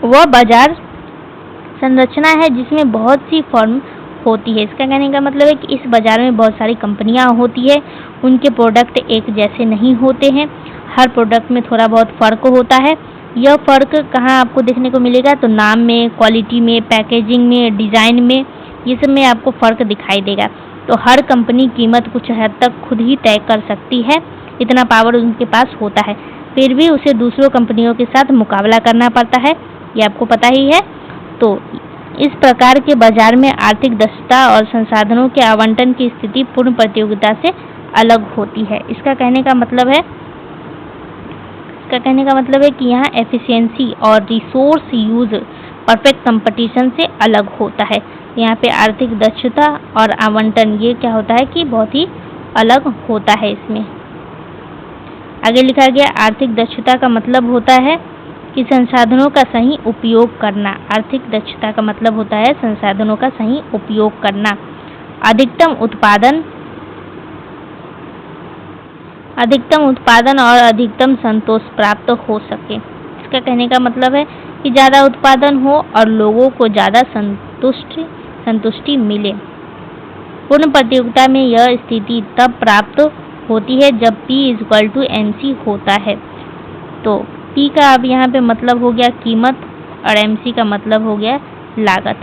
वह बाजार संरचना है जिसमें बहुत सी फर्म होती है। इसका कहने का मतलब है कि इस बाजार में बहुत सारी कंपनियां होती है, उनके प्रोडक्ट एक जैसे नहीं होते हैं, हर प्रोडक्ट में थोड़ा बहुत फ़र्क होता है। यह फ़र्क कहाँ आपको देखने को मिलेगा? तो नाम में, क्वालिटी में, पैकेजिंग में, डिज़ाइन में, ये सब में आपको फ़र्क दिखाई देगा। तो हर कंपनी कीमत कुछ हद तक खुद ही तय कर सकती है, इतना पावर उनके पास होता है। फिर भी उसे दूसरों कंपनियों के साथ मुकाबला करना पड़ता है, ये आपको पता ही है। तो इस प्रकार के बाजार में आर्थिक दक्षता और संसाधनों के आवंटन की स्थिति पूर्ण प्रतियोगिता से अलग होती है। इसका कहने का मतलब है कि यहाँ एफिशिएंसी और रिसोर्स यूज परफेक्ट कंपटीशन से अलग होता है। यहाँ पे आर्थिक दक्षता और आवंटन ये क्या होता है कि बहुत ही अलग होता है। इसमें आगे लिखा गया आर्थिक दक्षता का मतलब होता है कि संसाधनों का सही उपयोग करना। आर्थिक दक्षता का मतलब होता है संसाधनों का सही उपयोग करना। अधिकतम उत्पादन और अधिकतम संतोष प्राप्त हो सके। इसका कहने का मतलब है कि ज़्यादा उत्पादन हो और लोगों को ज़्यादा संतुष्टि मिले। पूर्ण प्रतियोगिता में यह स्थिति तब प्राप्त होती है जब P=MC होता है। तो P का अब यहाँ पे मतलब हो गया कीमत और MC का मतलब हो गया लागत।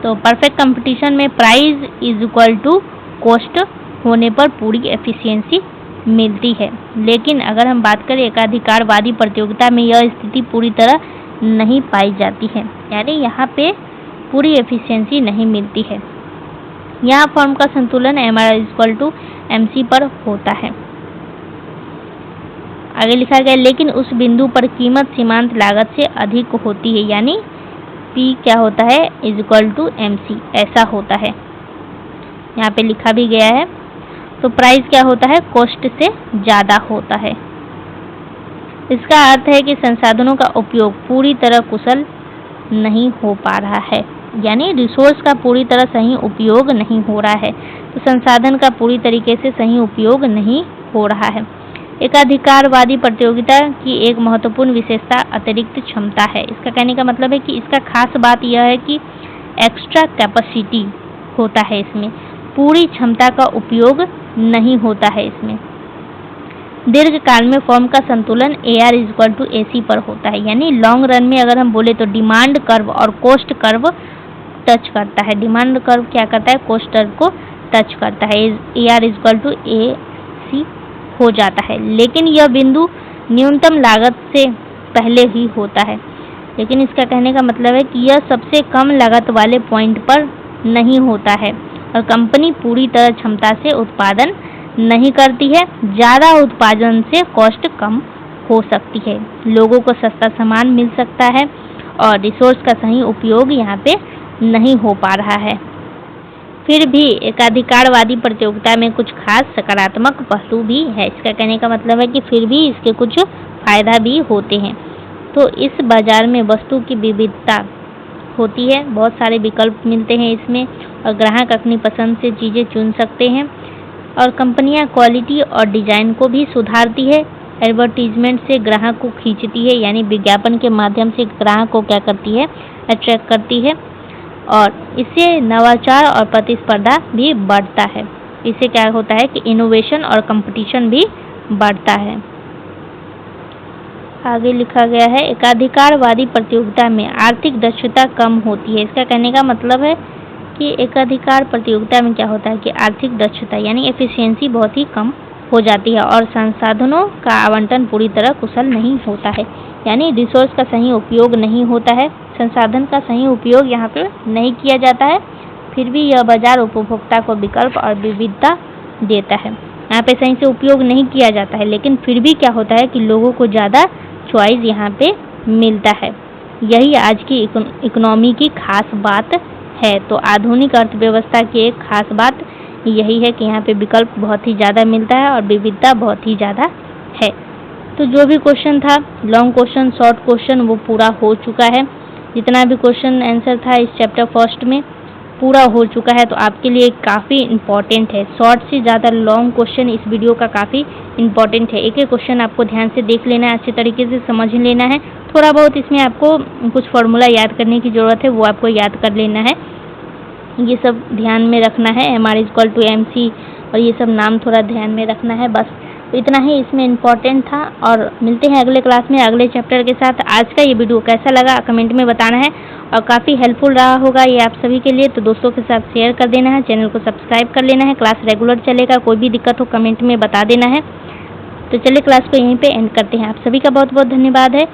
तो परफेक्ट कंपटीशन में प्राइस=कॉस्ट होने पर पूरी एफिशिएंसी मिलती है। लेकिन अगर हम बात करें एकाधिकारवादी प्रतियोगिता में यह स्थिति पूरी तरह नहीं पाई जाती है, यानी यहाँ पे पूरी एफिशिएंसी नहीं मिलती है। यहाँ फर्म का संतुलन MR=MC पर होता है। आगे लिखा गया लेकिन उस बिंदु पर कीमत सीमांत लागत से अधिक होती है, यानी P क्या होता है =MC ऐसा होता है, यहाँ पे लिखा भी गया है। तो प्राइस क्या होता है? कॉस्ट से ज़्यादा होता है। इसका अर्थ है कि संसाधनों का उपयोग पूरी तरह कुशल नहीं हो पा रहा है। यानी रिसोर्स का पूरी तरह सही उपयोग नहीं हो रहा है। तो संसाधन का पूरी तरीके से सही उपयोग नहीं हो रहा है। एकाधिकारवादी प्रतियोगिता की एक महत्वपूर्ण विशेषता अतिरिक्त क्षमता है। इसका कहने का मतलब है कि इसका खास बात यह है कि एक्स्ट्रा कैपेसिटी होता है इसमें, पूरी क्षमता का उपयोग नहीं होता है इसमें। दीर्घकाल में फर्म का संतुलन AR=AC पर होता है, यानी लॉन्ग रन में अगर हम बोले तो डिमांड कर्व और कॉस्ट कर्व टच करता है। डिमांड कर्व क्या करता है, कॉस्ट कर्व को टच करता है, AR=AC हो जाता है। लेकिन यह बिंदु न्यूनतम लागत से पहले ही होता है। लेकिन इसका कहने का मतलब है कि यह सबसे कम लागत वाले पॉइंट पर नहीं होता है और कंपनी पूरी तरह क्षमता से उत्पादन नहीं करती है। ज़्यादा उत्पादन से कॉस्ट कम हो सकती है, लोगों को सस्ता सामान मिल सकता है और रिसोर्स का सही उपयोग यहाँ पे नहीं हो पा रहा है। फिर भी एकाधिकारवादी प्रतियोगिता में कुछ खास सकारात्मक पहलू भी है। इसका कहने का मतलब है कि फिर भी इसके कुछ फायदा भी होते हैं। तो इस बाजार में वस्तु की विविधता होती है, बहुत सारे विकल्प मिलते हैं इसमें और ग्राहक अपनी पसंद से चीज़ें चुन सकते हैं और कंपनियां क्वालिटी और डिज़ाइन को भी सुधारती है। एडवर्टीजमेंट से ग्राहक को खींचती है, यानी विज्ञापन के माध्यम से ग्राहक को क्या करती है, अट्रैक्ट करती है और इससे नवाचार और प्रतिस्पर्धा भी बढ़ता है। इससे क्या होता है कि इनोवेशन और कंपटीशन भी बढ़ता है। आगे लिखा गया है एकाधिकारवादी प्रतियोगिता में आर्थिक दक्षता कम होती है। इसका कहने का मतलब है कि एकाधिकार प्रतियोगिता में क्या होता है कि आर्थिक दक्षता यानी एफिशिएंसी बहुत ही कम हो जाती है और संसाधनों का आवंटन पूरी तरह कुशल नहीं होता है, यानी रिसोर्स का सही उपयोग नहीं होता है, संसाधन का सही उपयोग यहाँ पे नहीं किया जाता है। फिर भी यह बाजार उपभोक्ता को विकल्प और विविधता देता है। यहाँ पे सही से उपयोग नहीं किया जाता है, लेकिन फिर भी क्या होता है कि लोगों को ज़्यादा चॉइस यहाँ पे मिलता है। यही आज की इकोनॉमी की खास बात है। तो आधुनिक अर्थव्यवस्था की एक खास बात यही है कि यहाँ पे विकल्प बहुत ही ज़्यादा मिलता है और विविधता बहुत ही ज़्यादा है। तो जो भी क्वेश्चन था, लॉन्ग क्वेश्चन, शॉर्ट क्वेश्चन, वो पूरा हो चुका है। जितना भी क्वेश्चन आंसर था इस चैप्टर फर्स्ट में पूरा हो चुका है, तो आपके लिए काफ़ी इम्पॉर्टेंट है। शॉर्ट से ज़्यादा लॉन्ग क्वेश्चन इस वीडियो का काफ़ी इम्पॉर्टेंट है। एक एक क्वेश्चन आपको ध्यान से देख लेना है, अच्छे तरीके से समझ लेना है। थोड़ा बहुत इसमें आपको कुछ फार्मूला याद करने की ज़रूरत है, वो आपको याद कर लेना है। ये सब ध्यान में रखना है, MR=MC और ये सब नाम थोड़ा ध्यान में रखना है। बस तो इतना ही इसमें इम्पॉर्टेंट था और मिलते हैं अगले क्लास में अगले चैप्टर के साथ। आज का ये वीडियो कैसा लगा कमेंट में बताना है और काफ़ी हेल्पफुल रहा होगा ये आप सभी के लिए, तो दोस्तों के साथ शेयर कर देना है, चैनल को सब्सक्राइब कर लेना है। क्लास रेगुलर चलेगा, कोई भी दिक्कत हो कमेंट में बता देना है। तो चलिए क्लास को यहीं पे एंड करते हैं। आप सभी का बहुत बहुत धन्यवाद है।